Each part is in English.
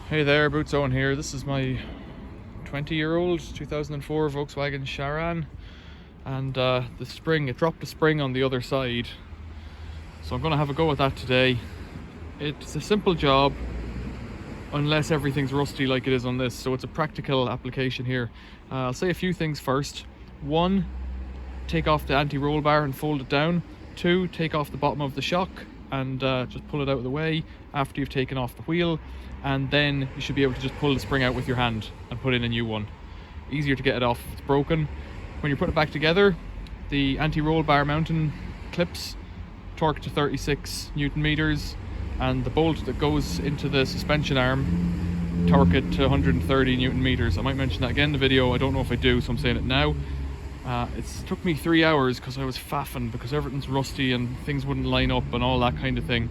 Hey there, Boots Owen here. This is my 20-year-old 2004 Volkswagen Sharan, and the spring, it dropped a spring on the other side, so I'm going to have a go at that today. It's a simple job unless everything's rusty like it is on this, so it's a practical application here. I'll say a few things first. 1, take off the anti-roll bar and fold it down. 2, take off the bottom of the shock and just pull it out of the way after you've taken off the wheel, and then you should be able to just pull the spring out with your hand and put in a new one. Easier to get it off if it's broken. When you put it back together, the anti-roll bar mounting clips torque to 36 Newton meters, and the bolt that goes into the suspension arm torque it to 130 Newton meters. I might mention that again in the video. I don't know if I do, so I'm saying it now. It took me 3 hours because I was faffing because everything's rusty and things wouldn't line up and all that kind of thing.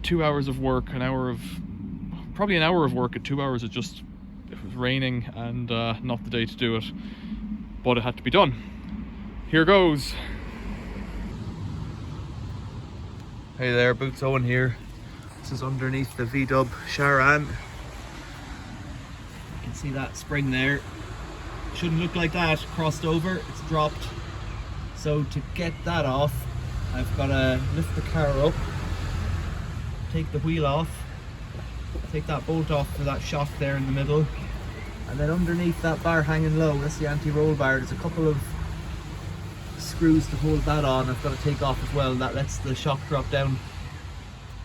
2 hours of work, probably an hour of work, and 2 hours it was raining and not the day to do it, but it had to be done. Here goes. Hey there, Boots Owen here. This is underneath the V-dub Sharan. You can see that spring there. Shouldn't look like that, crossed over, it's dropped. So to get that off, I've got to lift the car up, take the wheel off, take that bolt off for that shock there in the middle, and then underneath that bar hanging low, that's the anti-roll bar, there's a couple of screws to hold that on. I've got to take off as well, and that lets the shock drop down.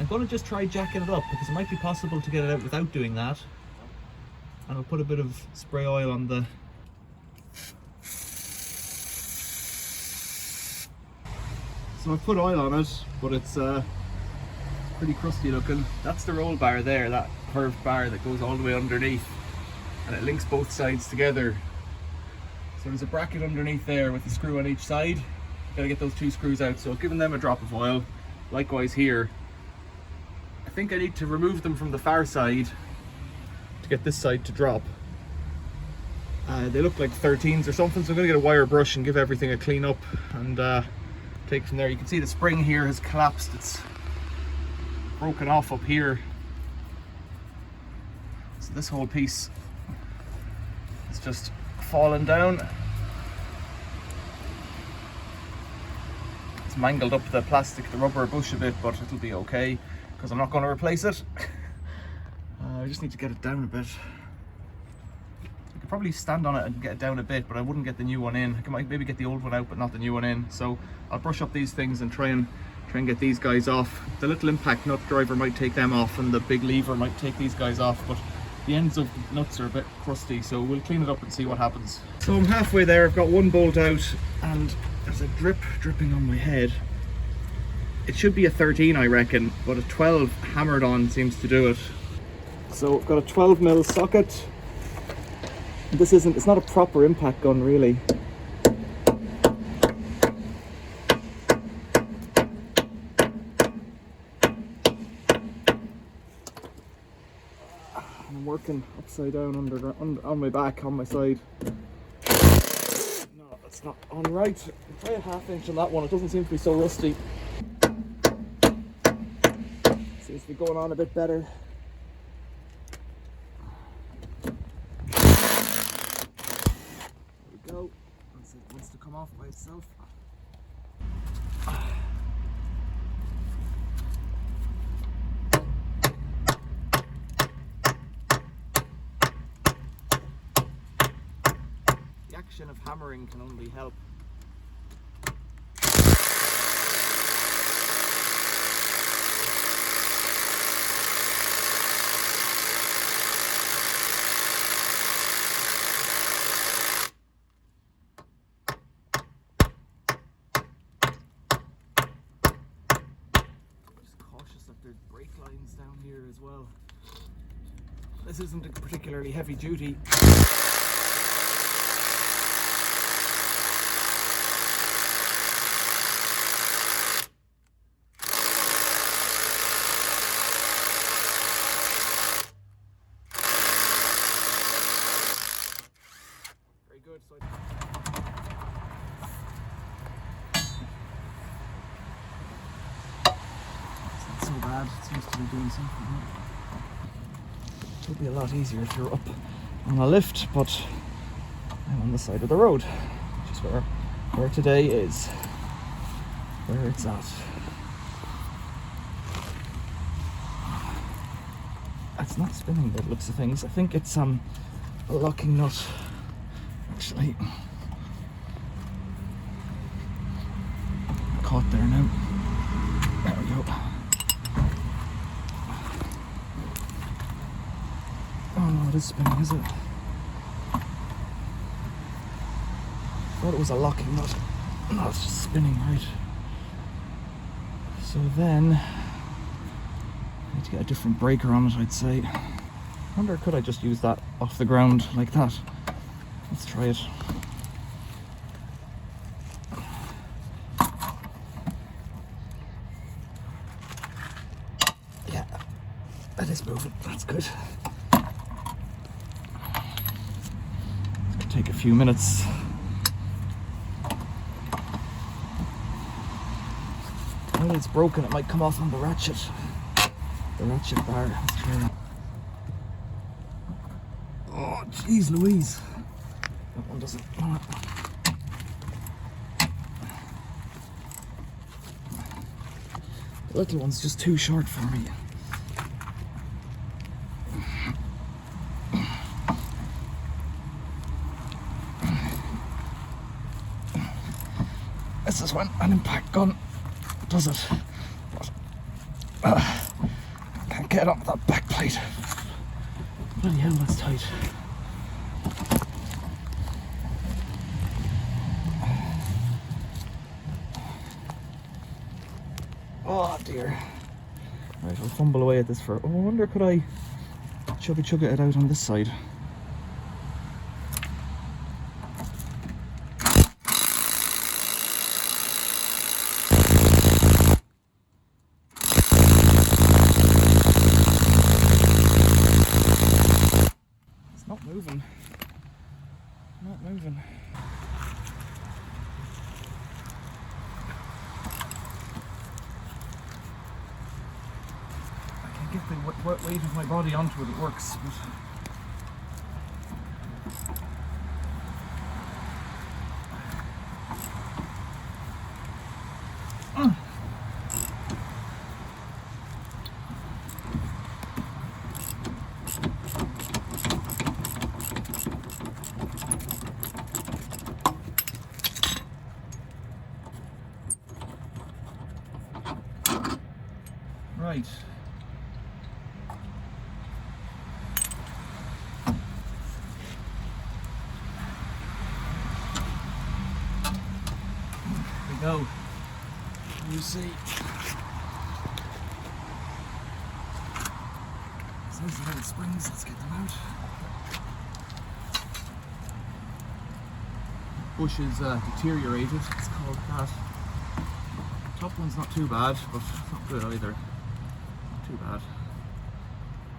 I'm going to just try jacking it up because it might be possible to get it out without doing that. And I'll put a bit of spray oil on the So I've put oil on it, but it's pretty crusty looking. That's the roll bar there, that curved bar that goes all the way underneath, and it links both sides together. So there's a bracket underneath there with a screw on each side. Gotta get those 2 screws out, so I've given them a drop of oil. Likewise here. I think I need to remove them from the far side to get this side to drop. They look like 13s or something, so I'm gonna get a wire brush and give everything a clean up and take it from there. You can see the spring here has collapsed. It's broken off up here. So this whole piece is just fallen down. It's mangled up the plastic, the rubber bush a bit, but it'll be okay because I'm not going to replace it. I just need to get it down a bit. I could probably stand on it and get it down a bit, but I wouldn't get the new one in. I might maybe get the old one out but not the new one in. So I'll brush up these things and try and get these guys off. The little impact nut driver might take them off and the big lever might take these guys off, but the ends of the nuts are a bit crusty, so we'll clean it up and see what happens. So I'm halfway there. I've got one bolt out and there's a dripping on my head. It should be a 13, I reckon, but a 12 hammered on seems to do it. So I've got a 12mm socket. It's not a proper impact gun really. I'm working upside down on my back, on my side. No, that's not on right. Try a 1/2 inch on that one. It doesn't seem to be so rusty. Seems to be going on a bit better. Go. It wants to come off by itself. The action of hammering can only help. There's brake lines down here as well. This isn't particularly heavy duty. Very good. So so bad, it seems to be doing something. It would be a lot easier if you're up on a lift, but I'm on the side of the road, which is where today is, where it's at. It's not spinning by the looks of things. I think it's a locking nut, actually. Caught there now. There we go. Oh no, it is spinning, is it? Thought it was a locking nut. No, it's just spinning, right. So then I need to get a different breaker on it, I'd say. I wonder, could I just use that off the ground like that? Let's try it. Yeah, that is moving. That's good. It could take a few minutes. Now that it's broken, it might come off on the ratchet. The ratchet bar. Let's try that. Oh, jeez Louise. That one doesn't want it. The little one's just too short for me. This is when an impact gun does it. But, can't get up that back plate. Bloody hell, that's tight. Oh dear. Right, I'll fumble away at this for. Oh, I wonder, could I chugga it out on this side? Moving. Not moving. I can get the weight of my body onto it, it works, but right. Here we go. You see. So those little springs, let's get them out. Bush is deteriorated, it's called that. Top one's not too bad, but not good either. Not too bad.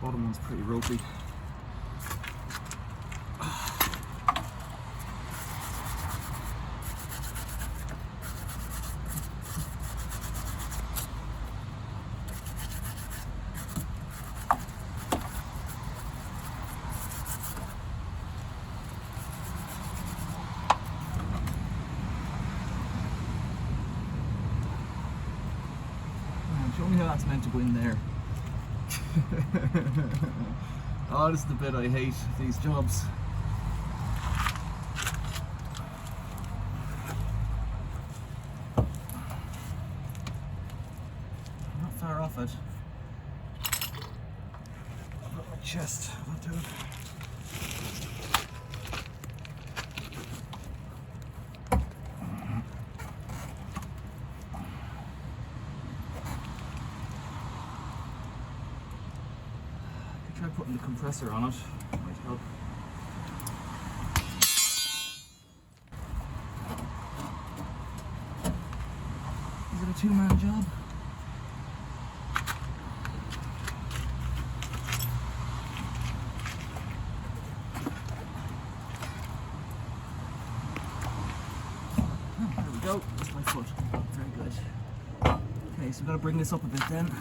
Bottom one's pretty ropey. Show me how that's meant to go in there. Oh, this is the bit I hate, these jobs. I'm not far off it. I've got my chest, I'll do it. Try putting the compressor on it, might help. Is it a two-man job? Oh, there we go, that's my foot. Very good. Okay, so we've got to bring this up a bit then.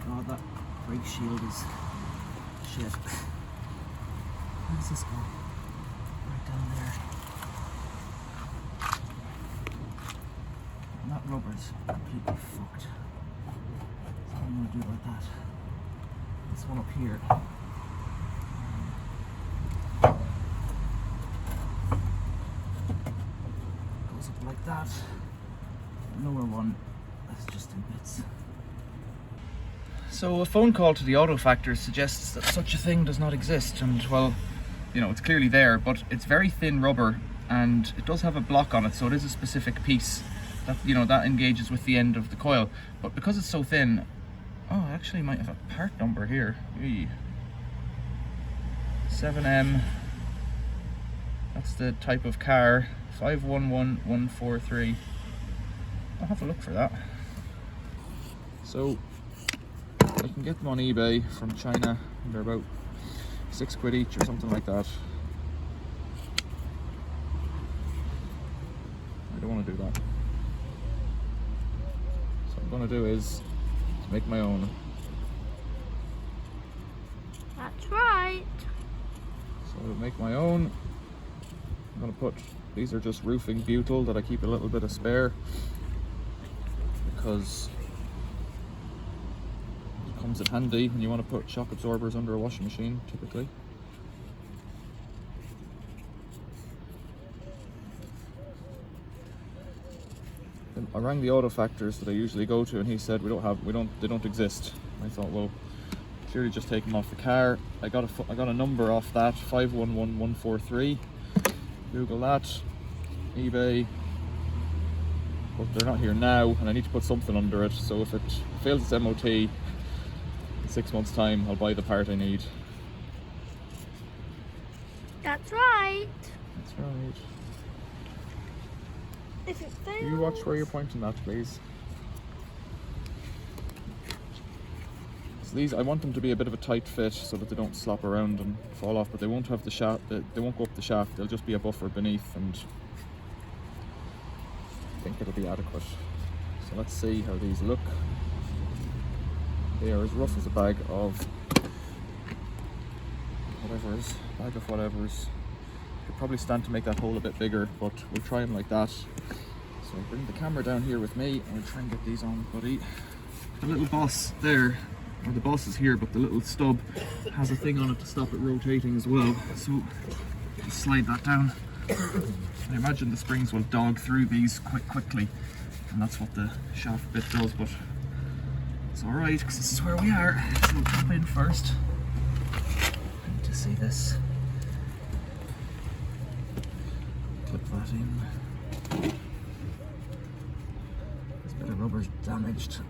God, that brake shield is shit. Where does this go? Right down there. That rubber's completely fucked. So what I'm going to do about that? This one up here. Goes up like that. The lower one is just in bits. So a phone call to the auto factor suggests that such a thing does not exist, and well, you know, it's clearly there, but it's very thin rubber and it does have a block on it, so it is a specific piece that, you know, that engages with the end of the coil. But because it's so thin, oh, I actually might have a part number here. 7M, that's the type of car, 511143. I'll have a look for that. So I can get them on eBay from China. They're about £6 each or something like that. I don't want to do that. So what I'm going to do is make my own. That's right. So to make my own, I'm going to put, these are just roofing butyl that I keep a little bit of spare, because it comes in handy when you want to put shock absorbers under a washing machine, typically. I rang the auto factors that I usually go to, and he said they don't exist. I thought, well, clearly just take them off the car. I got a number off that, 511143. Google that, eBay. But they're not here now, and I need to put something under it. So if it fails its MOT in 6 months' time, I'll buy the part I need. That's right. That's right. If it fails. You watch where you're pointing at, please. So these, I want them to be a bit of a tight fit so that they don't slop around and fall off, but they won't have the shaft. They won't go up the shaft. They'll just be a buffer beneath, and I think it'll be adequate. So let's see how these look. They are as rough as a bag of whatevers. Could probably stand to make that hole a bit bigger, but we'll try them like that. So I'll bring the camera down here with me and we'll try and get these on, buddy. The little boss there, or the boss is here, but the little stub has a thing on it to stop it rotating as well. So just slide that down. I imagine the springs will dog through these quickly, and that's what the shaft bit does, but it's alright because this is where we are. So we'll pop in first. I need to see this. Clip that in. This bit of rubber's damaged.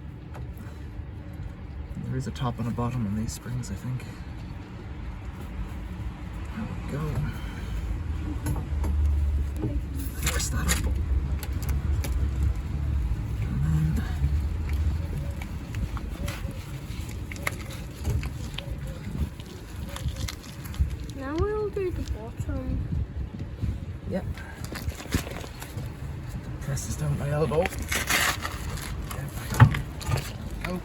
There is a top and a bottom on these springs, I think. There we go. Force that up. And then now we'll do the bottom. yep. Press this down with my elbow. Oh.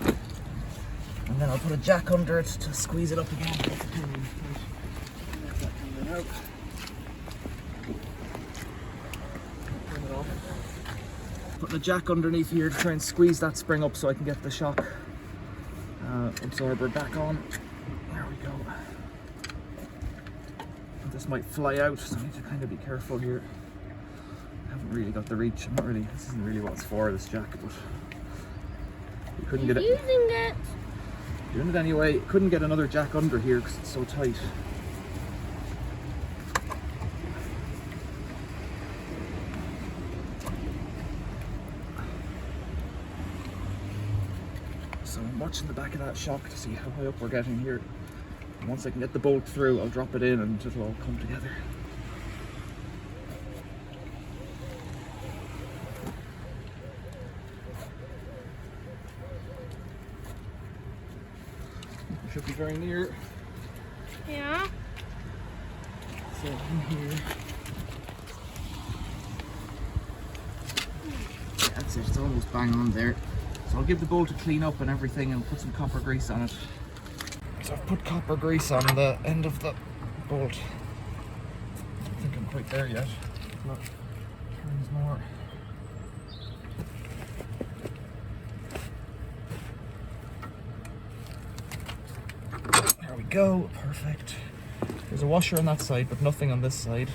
And then I'll put a jack under it to squeeze it up again. Putting a jack underneath here to try and squeeze that spring up so I can get the shock absorber back on. There we go. This might fly out, so I need to kind of be careful here. I haven't really got the reach. This isn't really what it's for, this jack, but we couldn't get it. Using it. Doing it anyway. Couldn't get another jack under here because it's so tight. So I'm watching the back of that shock to see how high up we're getting here. And once I can get the bolt through, I'll drop it in and it'll all come together. We should be very near. Yeah. So in here. That's it, it's almost bang on there. So I'll give the bolt a clean up and everything and put some copper grease on it. So I've put copper grease on the end of the bolt. I don't think I'm quite there yet. Look, turns more. There we go, perfect. There's a washer on that side, but nothing on this side.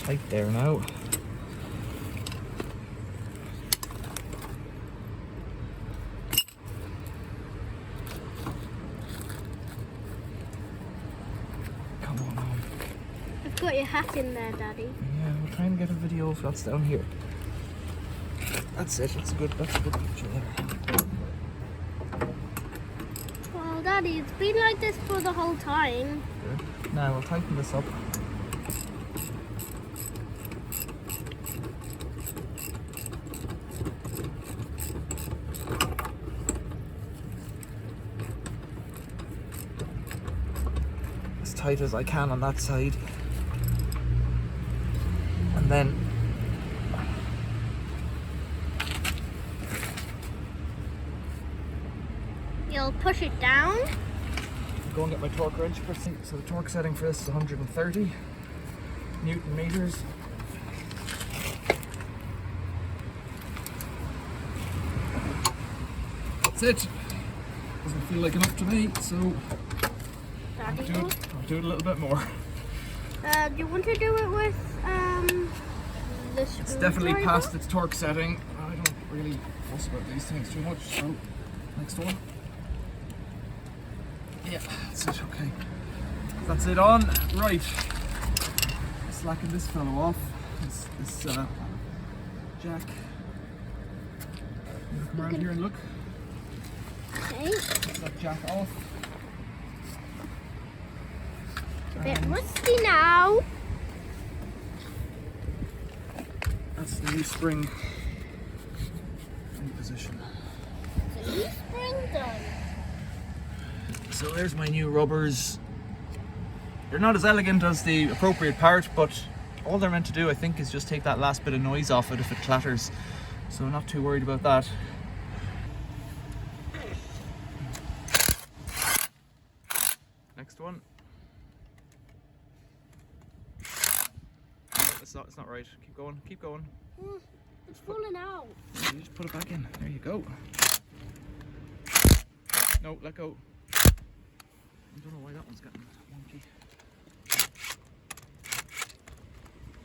Tight there now. Come on. I've got your hat in there, Daddy. Yeah, we'll try and get a video of what's down here. That's it. That's a good picture there. Well, Daddy, it's been like this for the whole time. Good. Now we'll tighten this up. As tight as I can on that side. And then You'll push it down. go and get my torque wrench. So the torque setting for this is 130 Newton meters. That's it. Doesn't feel like enough to me, so I'll Daddy, do it a little bit more. do you want to do it with the screwdriver? It's definitely past its torque setting. I don't really fuss about these things too much, so next one. Yeah, that's it, okay. That's it on. Right. Slacking this fellow off. This jack. Come around here and look. Okay. Get that jack off. A bit rusty now. That's the new spring in position. The new spring done. So there's my new rubbers. They're not as elegant as the appropriate part, but all they're meant to do, I think, is just take that last bit of noise off it if it clatters. So I'm not too worried about that. Next one. No, it's not right. Keep going, keep going. It's falling out. You just put it back in. There you go. No, let go. I don't know why that one's getting wonky.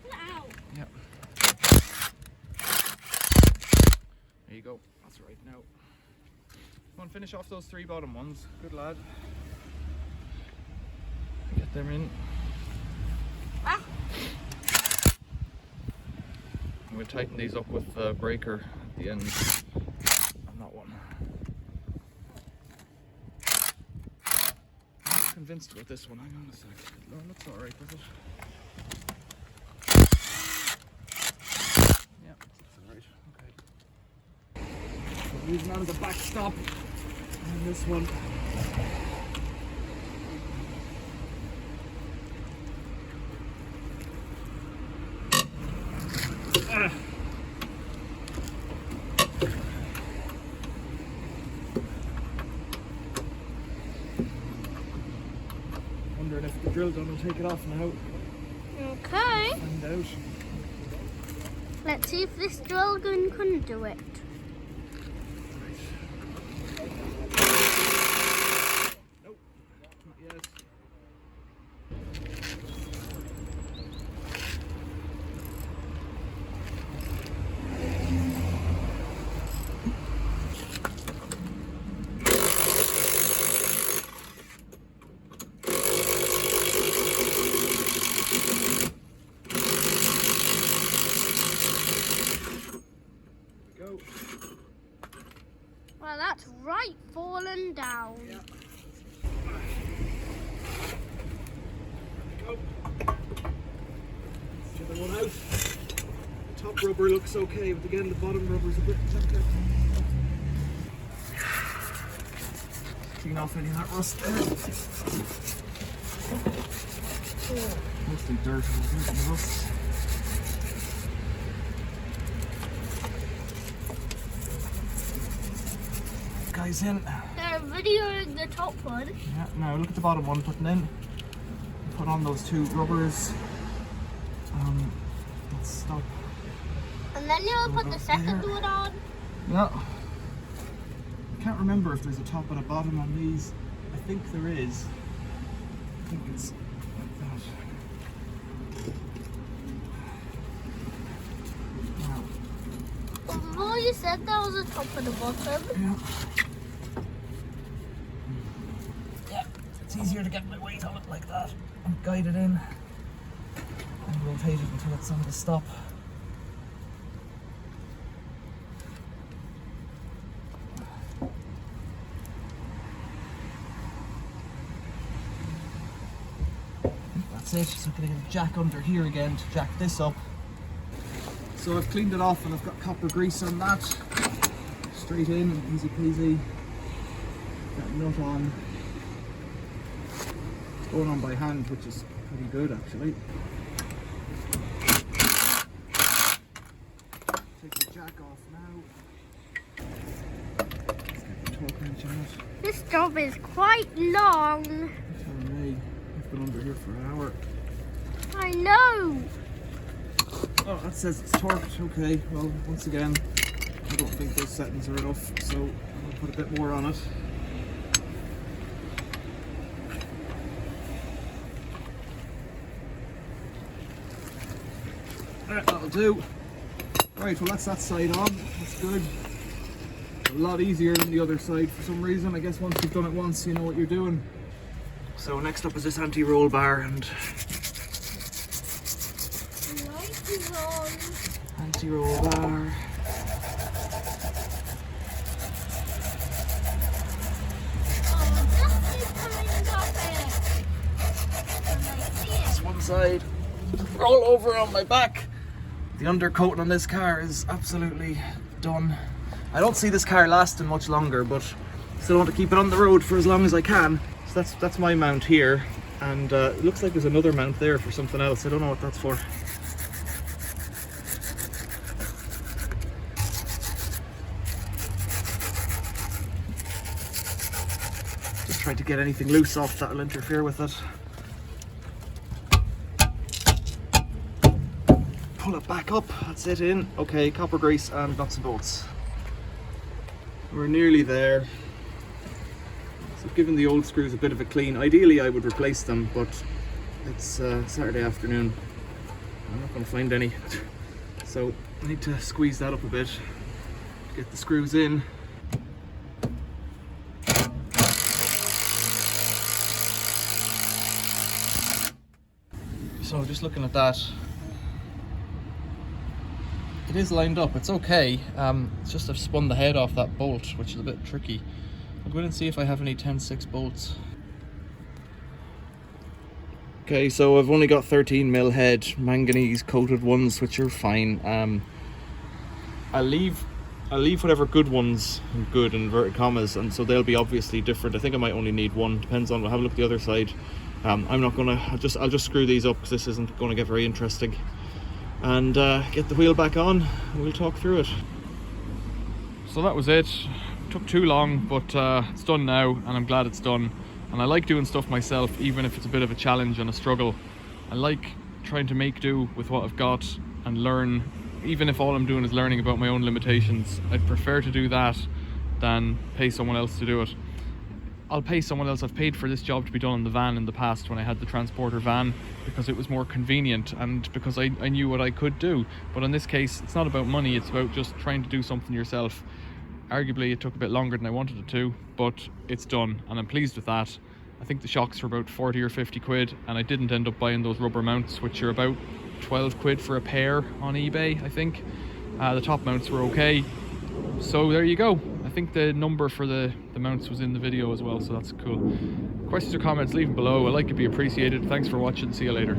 Pull it out. Yep. There you go. That's right now. Come on, finish off those three bottom ones. Good lad. Get them in. Ah. We'll tighten these up with the breaker at the end on that one. I'm not convinced about this one. Hang on a sec. No, it looks alright, does it? Yeah, it's alright. Okay. So using that as a backstop. And this one. Wondering if the drill gun will take it off now. Okay. Find out. Let's see if this drill gun can do it. Nope, not yet. Go. Well, that's right falling down. Yeah. Go. The other one out. The top rubber looks okay, but again the bottom rubber's a bit chunky. Clean off any of that rust there. Mostly dirt and rust. guys in. They're videoing the top one. Yeah, now look at the bottom one putting in. Put on those two rubbers. Let's stop. And then you'll put the second one on. Yeah. I can't remember if there's a top and a bottom on these. I think there is. I think it's like that. Now, Before you said there was a top and a bottom. Yeah, it's easier to get my weight on it like that and guide it in and rotate it until it's on the stop. That's it, so I'm going to get a jack under here again to jack this up. So I've cleaned it off and I've got copper grease on that. Straight in, easy peasy. Got a nut on. It's going on by hand, which is pretty good actually. Take the jack off now. Let's get the torque wrench on it. This job is quite long. Telling me, I've been under here for an hour. I know. Oh, that says it's torqued. Okay, well, once again, I don't think those settings are enough, so I'm going to put a bit more on it. Alright, that'll do. Right, well, that's that side on. That's good. A lot easier than the other side for some reason. I guess once you've done it once, you know what you're doing. So next up is this anti-roll bar and Light is on. anti-roll bar. This one side, roll over on my back. The undercoating on this car is absolutely done. I don't see this car lasting much longer, but still want to keep it on the road for as long as I can. So that's my mount here, and it looks like there's another mount there for something else. I don't know what that's for. Just trying to get anything loose off that'll interfere with it. Pull it back up, that's it in. Okay, copper grease and nuts and bolts. We're nearly there. So given the old screws a bit of a clean, ideally I would replace them, but it's Saturday afternoon. I'm not going to find any. So I need to squeeze that up a bit, get the screws in. So just looking at that, it is lined up, it's okay. It's just I've spun the head off that bolt, which is a bit tricky. I'll go in and see if I have any 10-6 bolts. Okay, so I've only got 13mm head manganese coated ones, which are fine. I'll leave whatever good ones, good in inverted commas, and so they'll be obviously different. I think I might only need one, depends on, we'll have a look at the other side. I'm not gonna, I'll just screw these up because this isn't going to get very interesting. And get the wheel back on and we'll talk through it. So that was it. Took too long, but it's done now and I'm glad it's done. And I like doing stuff myself, even if it's a bit of a challenge and a struggle. I like trying to make do with what I've got and learn, even if all I'm doing is learning about my own limitations. I'd prefer to do that than pay someone else to do it. I'll pay someone else. I've paid for this job to be done in the van in the past when I had the transporter van, because it was more convenient and because I knew what I could do. But in this case, it's not about money, it's about just trying to do something yourself. Arguably it took a bit longer than I wanted it to, but it's done and I'm pleased with that. I think the shocks were about 40 or 50 quid and I didn't end up buying those rubber mounts, which are about 12 quid for a pair on eBay, I think. The top mounts were okay. So there you go. I think the number for the mounts was in the video as well, so that's cool. Questions or comments, leave them below. I like it, be appreciated. Thanks for watching. See you later.